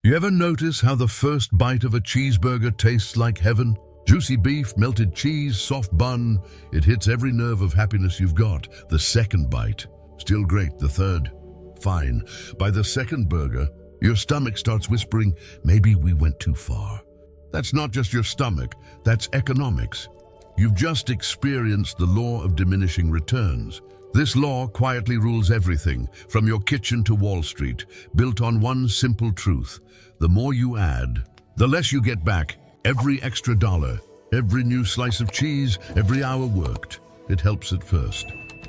You ever notice how the first bite of a cheeseburger tastes like heaven? Juicy beef, melted cheese, soft bun. It hits every nerve of happiness you've got. The second bite, still great. The third, fine. By the second burger, your stomach starts whispering, maybe we went too far. That's not just your stomach, that's economics. You've just experienced the law of diminishing returns. This law quietly rules everything, from your kitchen to Wall Street, built on one simple truth. The more you add, the less you get back. Every extra dollar, every new slice of cheese, every hour worked. It helps at first.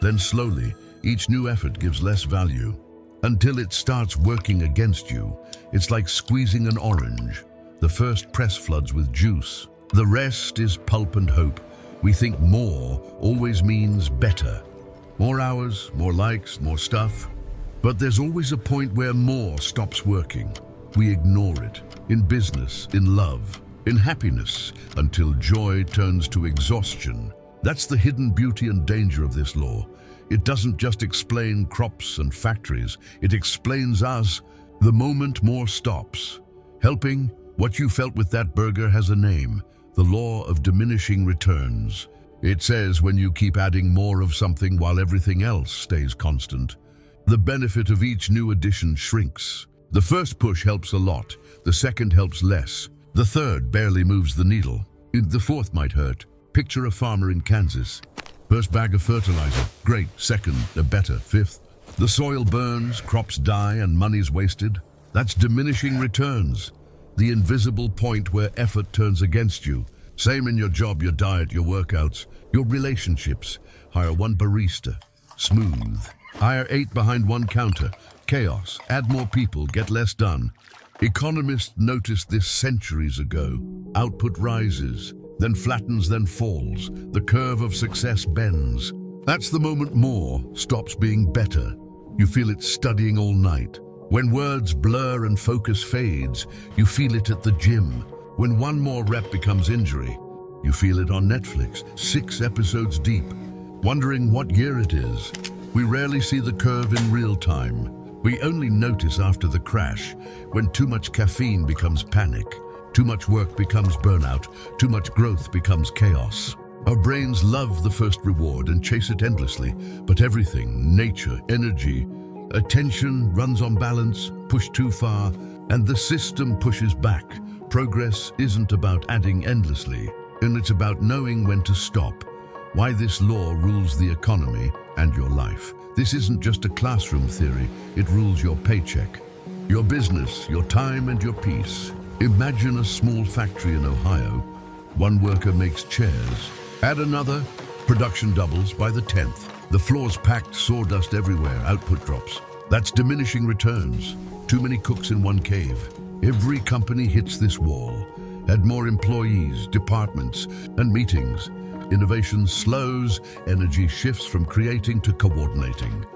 Then slowly, each new effort gives less value, until it starts working against you. It's like squeezing an orange. The first press floods with juice. The rest is pulp and hope. We think more always means better. More hours, more likes, more stuff. But there's always a point where more stops working. We ignore it. In business, in love, in happiness, until joy turns to exhaustion. That's the hidden beauty and danger of this law. It doesn't just explain crops and factories. It explains us. The moment more stops. Helping, what you felt with that burger has a name. The law of diminishing returns. It says when you keep adding more of something while everything else stays constant, the benefit of each new addition shrinks. The first push helps a lot. The second helps less. The third barely moves the needle. The fourth might hurt. Picture a farmer in Kansas. First bag of fertilizer, great. Second, better. Fifth, the soil burns, crops die, and money's wasted. That's diminishing returns. The invisible point where effort turns against you. Same in your job, your diet, your workouts, your relationships. Hire one barista. Smooth. Hire 8 behind one counter. Chaos. Add more people, get less done. Economists noticed this centuries ago. Output rises, then flattens, then falls. The curve of success bends. That's the moment more stops being better. You feel it studying all night. When words blur and focus fades, you feel it at the gym. When one more rep becomes injury, you feel it on Netflix, 6 episodes deep, wondering what year it is. We rarely see the curve in real time. We only notice after the crash, when too much caffeine becomes panic, too much work becomes burnout, too much growth becomes chaos. Our brains love the first reward and chase it endlessly, but everything, nature, energy, attention runs on balance, push too far, and the system pushes back. Progress isn't about adding endlessly, and it's about knowing when to stop. Why this law rules the economy and your life. This isn't just a classroom theory, it rules your paycheck, your business, your time, and your peace. Imagine a small factory in Ohio. One worker makes chairs. Add another, production doubles by the 10th. The floor's packed, sawdust everywhere, output drops. That's diminishing returns. Too many cooks in one cave. Every company hits this wall. Add more employees, departments, and meetings. Innovation slows, energy shifts from creating to coordinating.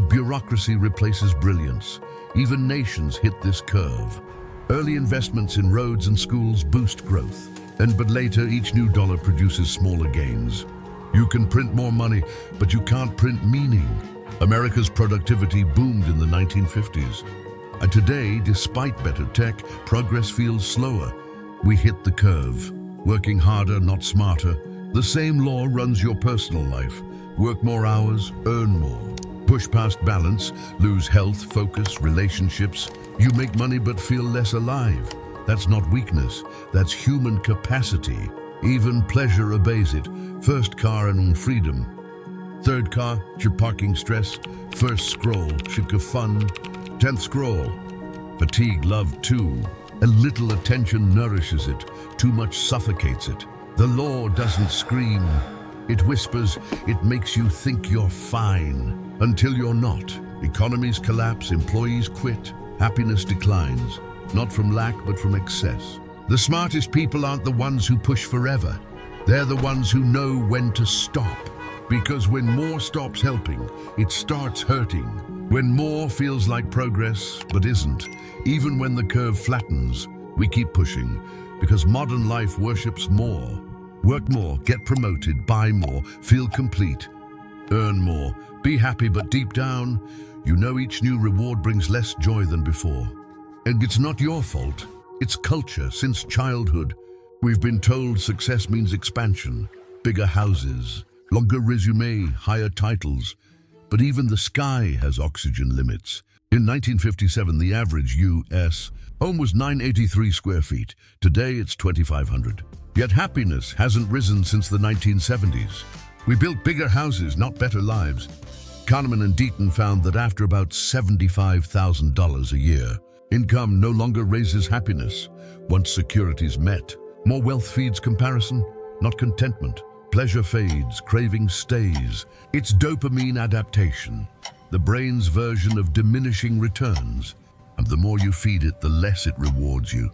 Bureaucracy replaces brilliance. Even nations hit this curve. Early investments in roads and schools boost growth. But later, each new dollar produces smaller gains. You can print more money, but you can't print meaning. America's productivity boomed in the 1950s. And today, despite better tech, progress feels slower. We hit the curve. Working harder, not smarter. The same law runs your personal life. Work more hours, earn more. Push past balance, lose health, focus, relationships. You make money but feel less alive. That's not weakness, that's human capacity. Even pleasure obeys it. First car and freedom. Third car, your parking stress. First scroll, ship of fun. 10th scroll, fatigue, love too. A little attention nourishes it, too much suffocates it. The law doesn't scream, it whispers, it makes you think you're fine, until you're not. Economies collapse, employees quit, happiness declines, not from lack but from excess. The smartest people aren't the ones who push forever, they're the ones who know when to stop. Because when more stops helping, it starts hurting. When more feels like progress, but isn't, even when the curve flattens, we keep pushing, because modern life worships more. Work more, get promoted, buy more, feel complete, earn more, be happy, but deep down, you know each new reward brings less joy than before. And it's not your fault. It's culture. Since childhood, we've been told success means expansion, bigger houses, longer resume, higher titles. But even the sky has oxygen limits. In 1957, the average U.S. home was 983 square feet. Today, it's 2,500. Yet happiness hasn't risen since the 1970s. We built bigger houses, not better lives. Kahneman and Deaton found that after about $75,000 a year, income no longer raises happiness. Once security's met, more wealth feeds comparison, not contentment. Pleasure fades, craving stays. It's dopamine adaptation, the brain's version of diminishing returns. And the more you feed it, the less it rewards you.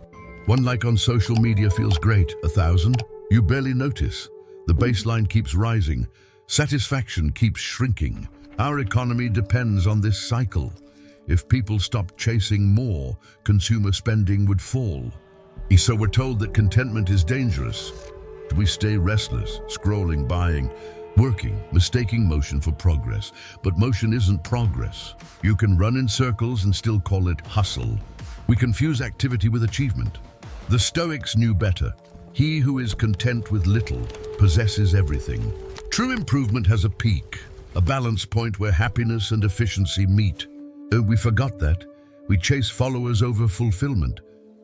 One like on social media feels great. 1,000, you barely notice. The baseline keeps rising. Satisfaction keeps shrinking. Our economy depends on this cycle. If people stopped chasing more, consumer spending would fall. So we're told that contentment is dangerous. We stay restless, scrolling, buying, working, mistaking motion for progress. But motion isn't progress. You can run in circles and still call it hustle. We confuse activity with achievement. The Stoics knew better. He who is content with little possesses everything. True improvement has a peak, a balance point where happiness and efficiency meet. We forgot that. We chase followers over fulfillment,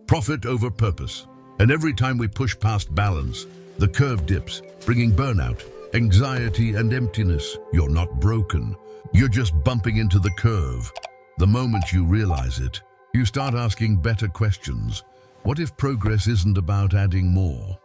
profit over purpose. And every time we push past balance, the curve dips, bringing burnout, anxiety, and emptiness. You're not broken. You're just bumping into the curve. The moment you realize it, you start asking better questions. What if progress isn't about adding more,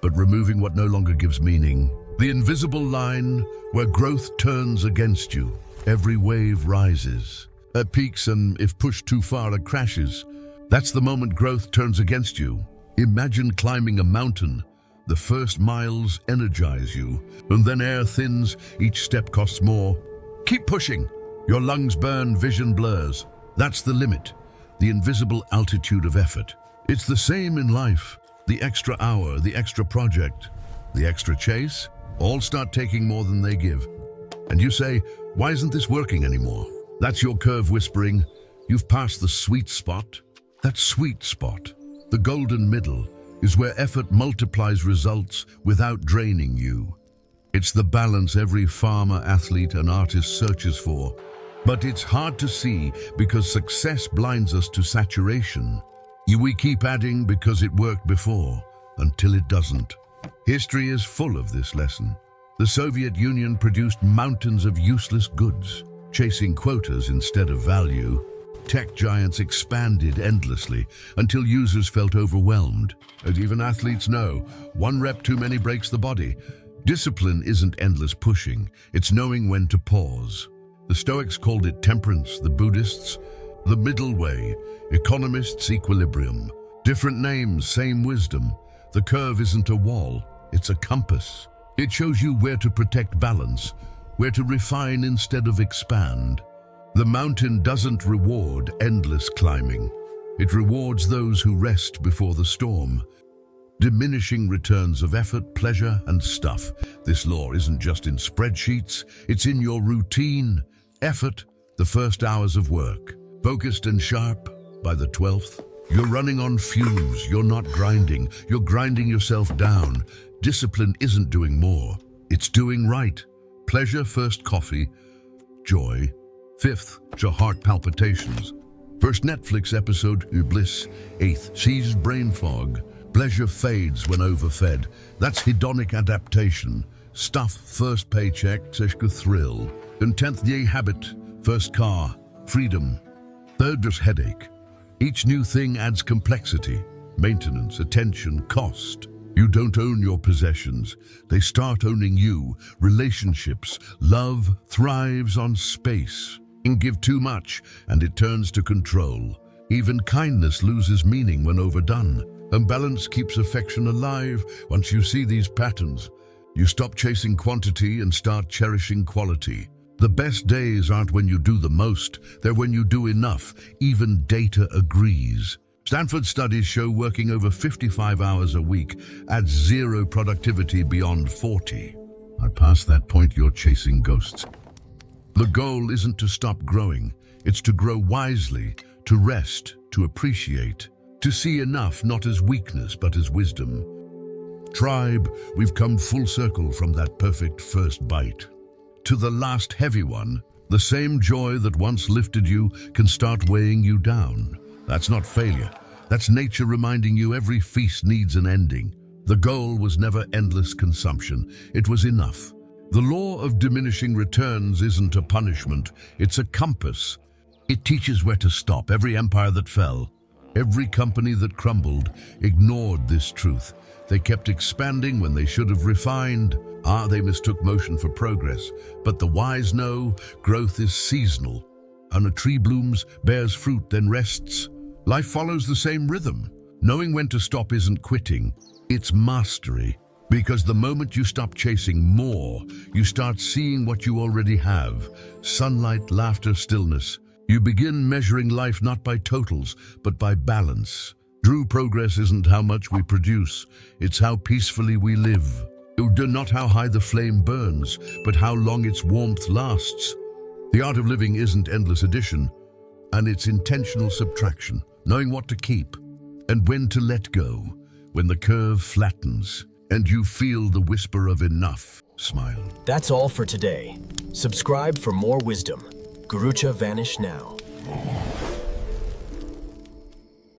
but removing what no longer gives meaning? The invisible line where growth turns against you. Every wave rises. It peaks, and if pushed too far, it crashes. That's the moment growth turns against you. Imagine climbing a mountain. The first miles energize you, and then air thins, each step costs more. Keep pushing. Your lungs burn, vision blurs. That's the limit, the invisible altitude of effort. It's the same in life. The extra hour, the extra project, the extra chase, all start taking more than they give. And you say, why isn't this working anymore? That's your curve whispering, you've passed the sweet spot. That sweet spot, the golden middle, is where effort multiplies results without draining you. It's the balance every farmer, athlete, and artist searches for. But it's hard to see because success blinds us to saturation. We keep adding because it worked before, until it doesn't. History is full of this lesson. The Soviet Union produced mountains of useless goods, chasing quotas instead of value. Tech giants expanded endlessly until users felt overwhelmed. And even athletes know, one rep too many breaks the body. Discipline isn't endless pushing, it's knowing when to pause. The Stoics called it temperance, the Buddhists, the middle way, economists, equilibrium. Different names, same wisdom. The curve isn't a wall, it's a compass. It shows you where to protect balance, where to refine instead of expand. The mountain doesn't reward endless climbing. It rewards those who rest before the storm. Diminishing returns of effort, pleasure, and stuff. This law isn't just in spreadsheets, it's in your routine. Effort, the first hours of work. Focused and sharp, by the 12th. You're running on fumes, you're not grinding. You're grinding yourself down. Discipline isn't doing more, it's doing right. Pleasure, first coffee. Joy, 5th, your heart palpitations. First Netflix episode, bliss. 8th, seized brain fog. Pleasure fades when overfed. That's hedonic adaptation. Stuff, first paycheck, thrill. And 10th, day habit, first car, freedom. 3rd, just headache. Each new thing adds complexity, maintenance, attention, cost. You don't own your possessions. They start owning you. Relationships, love thrives on space. Give too much, and it turns to control. Even kindness loses meaning when overdone. And balance keeps affection alive. Once you see these patterns, you stop chasing quantity and start cherishing quality. The best days aren't when you do the most, they're when you do enough. Even data agrees. Stanford studies show working over 55 hours a week adds zero productivity beyond 40. Past that point, you're chasing ghosts. The goal isn't to stop growing, it's to grow wisely, to rest, to appreciate, to see enough not as weakness but as wisdom. Tribe, we've come full circle from that perfect first bite to the last heavy one. The same joy that once lifted you can start weighing you down. That's not failure. That's nature reminding you every feast needs an ending. The goal was never endless consumption. It was enough. The law of diminishing returns isn't a punishment. It's a compass. It teaches where to stop. Every empire that fell, every company that crumbled, ignored this truth. They kept expanding when they should have refined. They mistook motion for progress. But the wise know growth is seasonal. And a tree blooms, bears fruit, then rests. Life follows the same rhythm. Knowing when to stop isn't quitting, it's mastery. Because the moment you stop chasing more, you start seeing what you already have. Sunlight, laughter, stillness. You begin measuring life not by totals, but by balance. True progress isn't how much we produce, it's how peacefully we live. Not how high the flame burns, but how long its warmth lasts. The art of living isn't endless addition, and it's intentional subtraction, knowing what to keep and when to let go. When the curve flattens and you feel the whisper of enough, smile. That's all for today. Subscribe for more wisdom. Gurucha vanish now.